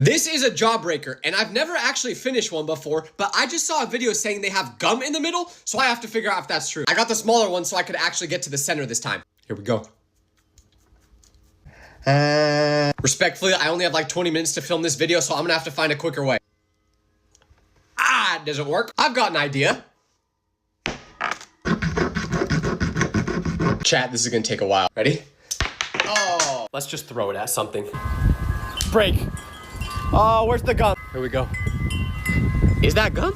This is a Jawbreaker, and I've never actually finished one before, but I just saw a video saying they have gum in the middle, so I have to figure out if that's true. I got the smaller one so I could actually get to the center this time. Here we go. Respectfully, I only have like 20 minutes to film this video, so I'm gonna have to find a quicker way. It doesn't work. I've got an idea. Chat, this is gonna take a while. Ready? Oh, let's just throw it at something. Break. Oh, where's the gun? Here we go. Is that gun?